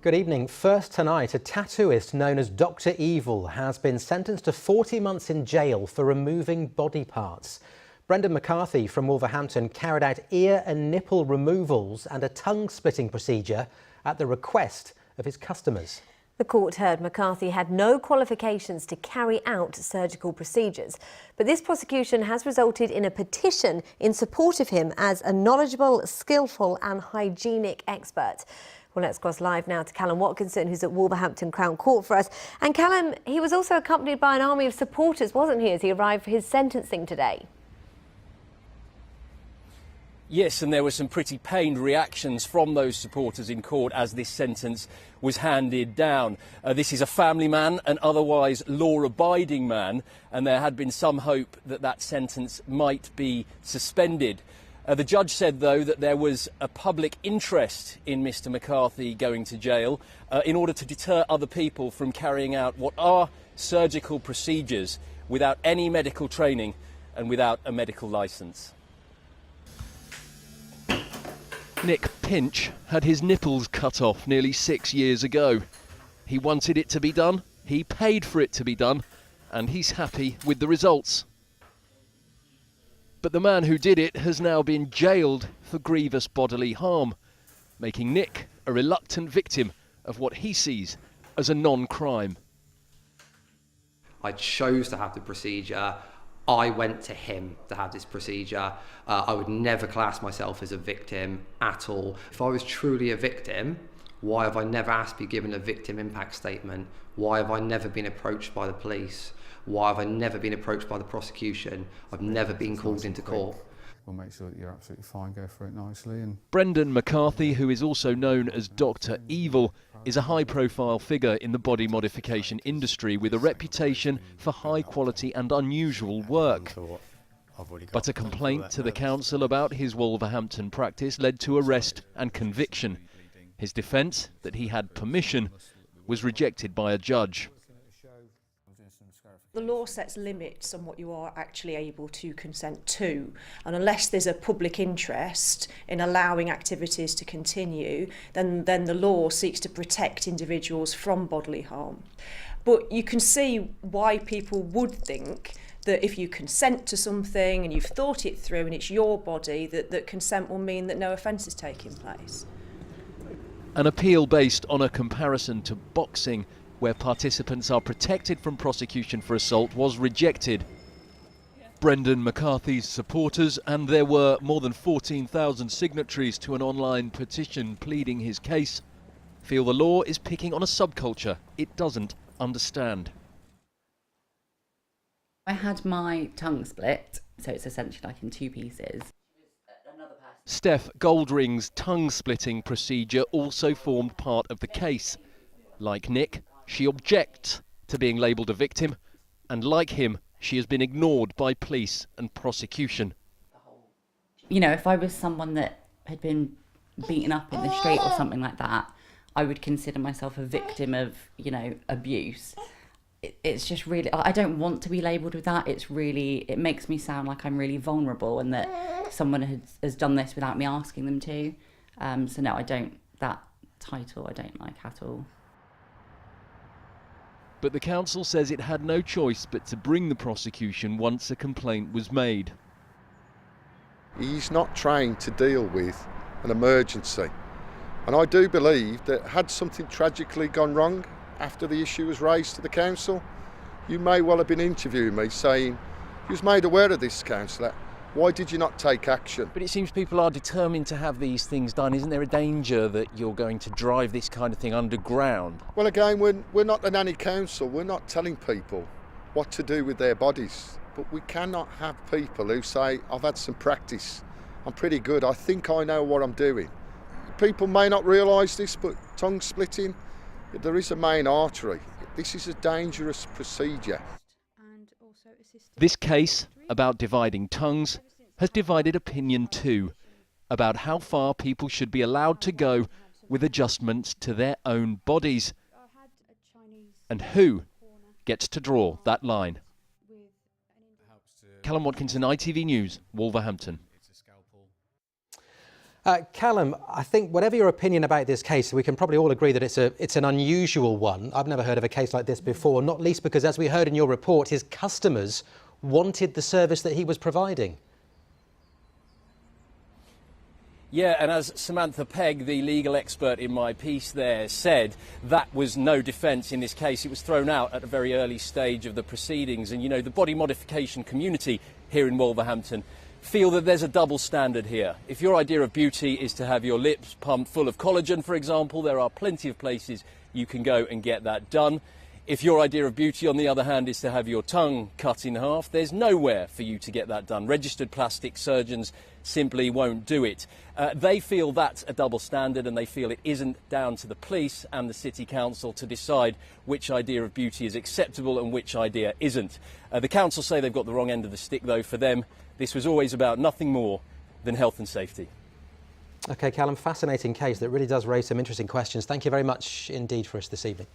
Good evening. First tonight, a tattooist known as Dr. Evil has been sentenced to 40 months in jail for removing body parts. Brendan McCarthy from Wolverhampton carried out ear and nipple removals and a tongue-splitting procedure at the request of his customers. The court heard McCarthy had no qualifications to carry out surgical procedures, but this prosecution has resulted in a petition in support of him as a knowledgeable, skillful and hygienic expert. Well, let's cross live now to Callum Watkinson, who's at Wolverhampton Crown Court for us. And Callum, he was also accompanied by an army of supporters, wasn't he, as he arrived for his sentencing today? Yes, and there were some pretty pained reactions from those supporters in court as this sentence was handed down. This is a family man, an otherwise law-abiding man, and there had been some hope that that sentence might be suspended. The judge said, though, that there was a public interest in Mr McCarthy going to jail in order to deter other people from carrying out what are surgical procedures without any medical training and without a medical licence. Nick Pinch had his nipples cut off nearly 6 years ago. He wanted it to be done, he paid for it to be done, and he's happy with the results. But the man who did it has now been jailed for grievous bodily harm, making Nick a reluctant victim of what he sees as a non-crime. I chose to have the procedure. I went to him to have this procedure. I would never class myself as a victim at all. If I was truly a victim, why have I never asked to be given a victim impact statement? Why have I never been approached by the police? Why have I never been approached by the prosecution? I've never been called into court. We'll make sure that you're absolutely fine, go for it nicely. Brendan McCarthy, who is also known as Dr. Evil, is a high-profile figure in the body modification industry with a reputation for high-quality and unusual work. But a complaint to the council about his Wolverhampton practice led to arrest and conviction. His defence, that he had permission, was rejected by a judge. The law sets limits on what you are actually able to consent to, and unless there's a public interest in allowing activities to continue, then the law seeks to protect individuals from bodily harm. But you can see why people would think that if you consent to something and you've thought it through and it's your body, that consent will mean that no offence is taking place. An appeal based on a comparison to boxing, where participants are protected from prosecution for assault, was rejected. Brendan McCarthy's supporters, and there were more than 14,000 signatories to an online petition pleading his case, feel the law is picking on a subculture it doesn't understand. I had my tongue split, so it's essentially like in two pieces. STEFF GOLDRING's tongue-splitting procedure also formed part of the case. Like Nick, she objects to being labelled a victim, and like him, she has been ignored by police and prosecution. You know, if I was someone that had been beaten up in the street or something like that, I would consider myself a victim of, you know, abuse. It's just really, I don't want to be labelled with that. It makes me sound like I'm really vulnerable and that someone has done this without me asking them to. So no, that title I don't like at all. But the council says it had no choice but to bring the prosecution once a complaint was made. He's not trained to deal with an emergency. And I do believe that had something tragically gone wrong after the issue was raised to the council, you may well have been interviewing me saying, you was made aware of this, councillor, why did you not take action? But it seems people are determined to have these things done. Isn't there a danger that you're going to drive this kind of thing underground? Well, again, we're not the nanny council. We're not telling people what to do with their bodies. But we cannot have people who say, I've had some practice, I'm pretty good, I think I know what I'm doing. People may not realise this, but tongue splitting, there is a main artery. This is a dangerous procedure. This case about dividing tongues has divided opinion too, about how far people should be allowed to go with adjustments to their own bodies, and who gets to draw that line. Callum Watkinson, ITV News, Wolverhampton. Callum, I think whatever your opinion about this case, we can probably all agree that it's an unusual one. I've never heard of a case like this before, not least because, as we heard in your report, his customers wanted the service that he was providing. Yeah, and as Samantha Pegg, the legal expert in my piece there, said, that was no defence in this case. It was thrown out at a very early stage of the proceedings. And, you know, the body modification community here in Wolverhampton feel that there's a double standard here. If your idea of beauty is to have your lips pumped full of collagen, for example, there are plenty of places you can go and get that done. If your idea of beauty, on the other hand, is to have your tongue cut in half, there's nowhere for you to get that done. Registered plastic surgeons simply won't do it. They feel that's a double standard, and they feel it isn't down to the police and the City Council to decide which idea of beauty is acceptable and which idea isn't. The council say they've got the wrong end of the stick, though. For them, this was always about nothing more than health and safety. OK, Callum, fascinating case that really does raise some interesting questions. Thank you very much indeed for us this evening.